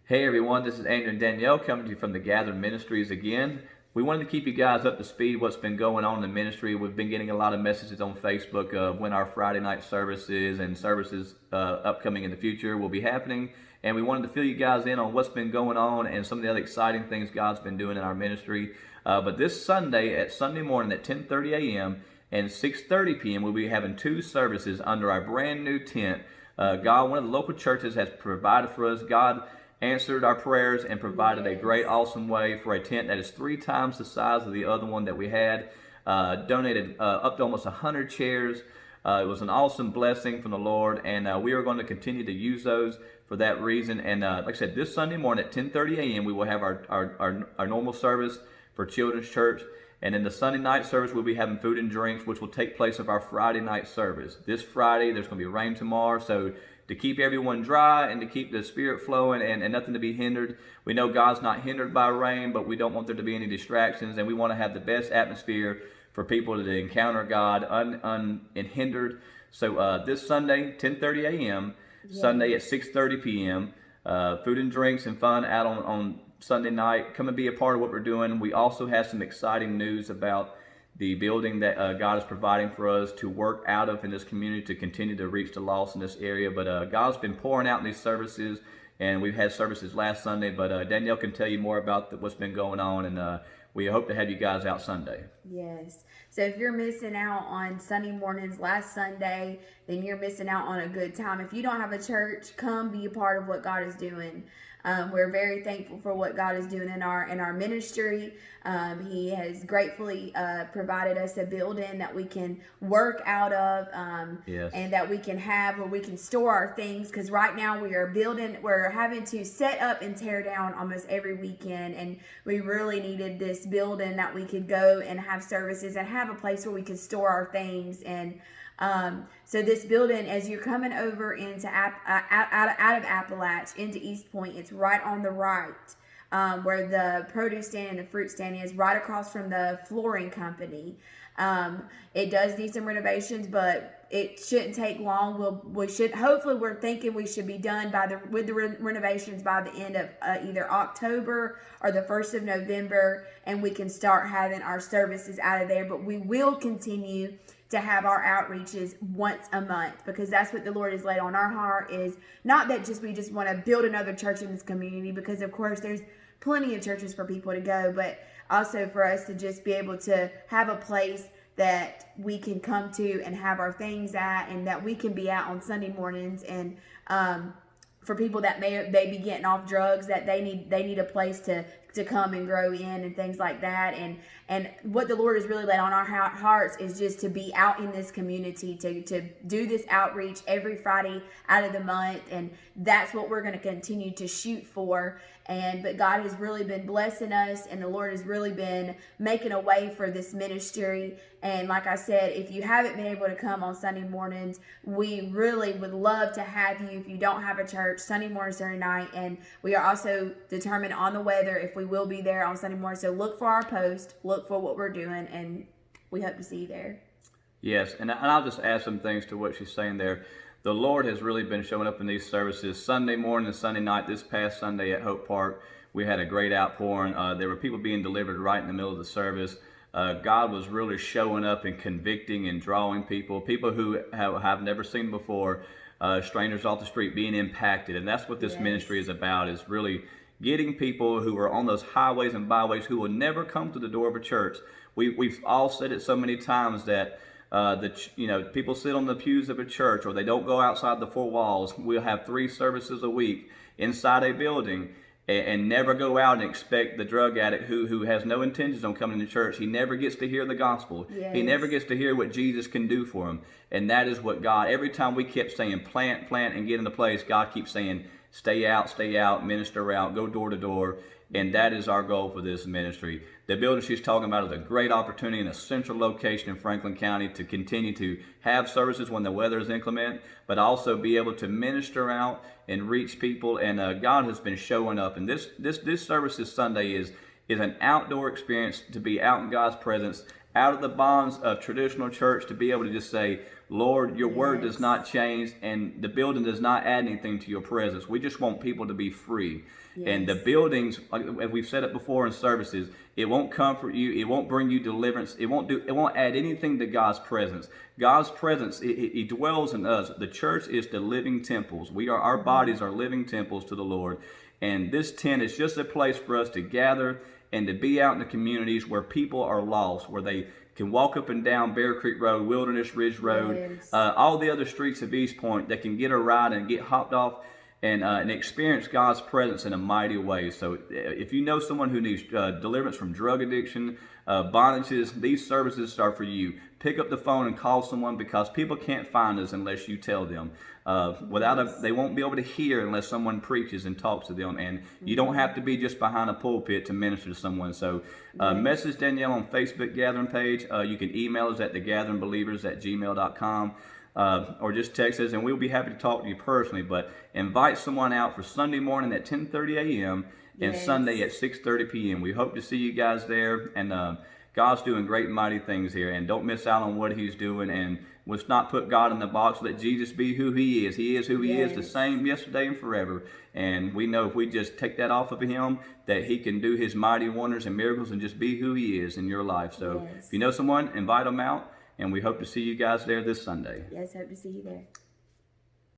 Hey everyone, this is Andrew and Danielle coming to you from the Gathered Ministries again. We wanted to keep you guys up to speed what's been going on in the ministry. We've been getting a lot of messages on Facebook of when our Friday night services and services upcoming in the future will be happening. And we wanted to fill you guys in on what's been going on and some of the other exciting things God's been doing in our ministry. But this Sunday morning at 10:30 a.m. and 6:30 p.m. we'll be having two services under our brand new tent. One of the local churches has provided for us. God answered our prayers and provided a great, awesome way for a tent that is 3 times the size of the other one that we had. Donated up to almost 100 chairs. It was an awesome blessing from the Lord, and we are going to continue to use those for that reason. And like I said, this Sunday morning at 10:30 a.m. we will have our normal service for Children's Church. And in the Sunday night service, we'll be having food and drinks, which will take place of our Friday night service. This Friday, there's going to be rain tomorrow, so to keep everyone dry and to keep the Spirit flowing and nothing to be hindered. We know God's not hindered by rain, but we don't want there to be any distractions, and we want to have the best atmosphere for people to encounter God unhindered. So this Sunday, 10:30 a.m., Sunday at 6:30 p.m., food and drinks and fun out on Sunday night. Come and be a part of what we're doing. We also have some exciting news about the building that God is providing for us to work out of in this community to continue to reach the lost in this area. But God's been pouring out in these services, and we've had services last Sunday, but Danielle can tell you more about what's been going on, and we hope to have you guys out Sunday. Yes. So if you're missing out on Sunday mornings last Sunday, then you're missing out on a good time. If you don't have a church, come be a part of what God is doing. We're very thankful for what God is doing in our ministry. He has gratefully provided us a building that we can work out of, and that we can have where we can store our things. Because right now we're having to set up and tear down almost every weekend, and we really needed this building that we could go and have services and have a place where we could store our things. And so this building, as you're coming over into out of Appalach into Eastpoint, it's right on the right, where the produce stand and the fruit stand is, right across from the flooring company. It does need some renovations, but it shouldn't take long. Hopefully we're thinking we should be done with the renovations by the end of either October or the 1st of November, and we can start having our services out of there. But we will continue to have our outreaches once a month, because that's what the Lord has laid on our heart. Is not that we just want to build another church in this community, because of course there's plenty of churches for people to go, but also for us to just be able to have a place that we can come to and have our things at, and that we can be out on Sunday mornings. And for people that may be getting off drugs, that they need a place to come and grow in and things like that. And what the Lord has really laid on our hearts is just to be out in this community, to do this outreach every Friday out of the month. And that's what we're going to continue to shoot for. But God has really been blessing us, and the Lord has really been making a way for this ministry. And like I said, if you haven't been able to come on Sunday mornings, we really would love to have you. If you don't have a church, Sunday morning, Sunday night. And we are also determined on the weather if we will be there on Sunday morning. So look for our post, look for what we're doing, and we hope to see you there. Yes, and I'll just add some things to what she's saying there. The Lord has really been showing up in these services Sunday morning and Sunday night. This past Sunday at Hope Park, we had a great outpouring. There were people being delivered right in the middle of the service. God was really showing up and convicting and drawing people who have never seen before, strangers off the street being impacted. And that's what this ministry is about, is really getting people who are on those highways and byways who will never come to the door of a church. We've all said it so many times that people sit on the pews of a church, or they don't go outside the 4 walls. We'll have 3 services a week inside a building, and never go out and expect the drug addict who has no intentions on coming to church. He never gets to hear the gospel. Yes. He never gets to hear what Jesus can do for him. And that is what God, every time we kept saying plant, and get in the place, God keeps saying stay out, minister out, go door to door. And that is our goal for this ministry. The building she's talking about is a great opportunity in a central location in Franklin County to continue to have services when the weather is inclement, but also be able to minister out and reach people. And God has been showing up. And this service this Sunday is an outdoor experience to be out in God's presence out of the bonds of traditional church to be able to just say, Lord, your word does not change, and the building does not add anything to your presence. We just want people to be free. And the buildings, like we've said it before in services, it won't comfort you, it won't bring you deliverance, it won't add anything to God's presence. God's presence, He dwells in us. The church is the living temples. Our bodies are living temples to the Lord. And this tent is just a place for us to gather and to be out in the communities where people are lost, where they can walk up and down Bear Creek Road, Wilderness Ridge Road, all the other streets of Eastpoint. They can get a ride and get hopped off and experience God's presence in a mighty way. So if you know someone who needs deliverance from drug addiction, bondages, these services are for you. Pick up the phone and call someone, because people can't find us unless you tell them. They won't be able to hear unless someone preaches and talks to them. And you don't have to be just behind a pulpit to minister to someone. So message Danielle on Facebook Gathering page. You can email us at thegatheringbelievers@gmail.com. Or just text us, and we'll be happy to talk to you personally. But invite someone out for Sunday morning at 10:30 a.m. and Sunday at 6:30 p.m. We hope to see you guys there, and God's doing great and mighty things here, and don't miss out on what He's doing. And let's not put God in the box. Let Jesus be who He is. He is who He is, the same yesterday and forever. And we know if we just take that off of Him, that He can do His mighty wonders and miracles and just be who He is in your life. So if you know someone, invite them out. And we hope to see you guys there this Sunday. Yes, hope to see you there.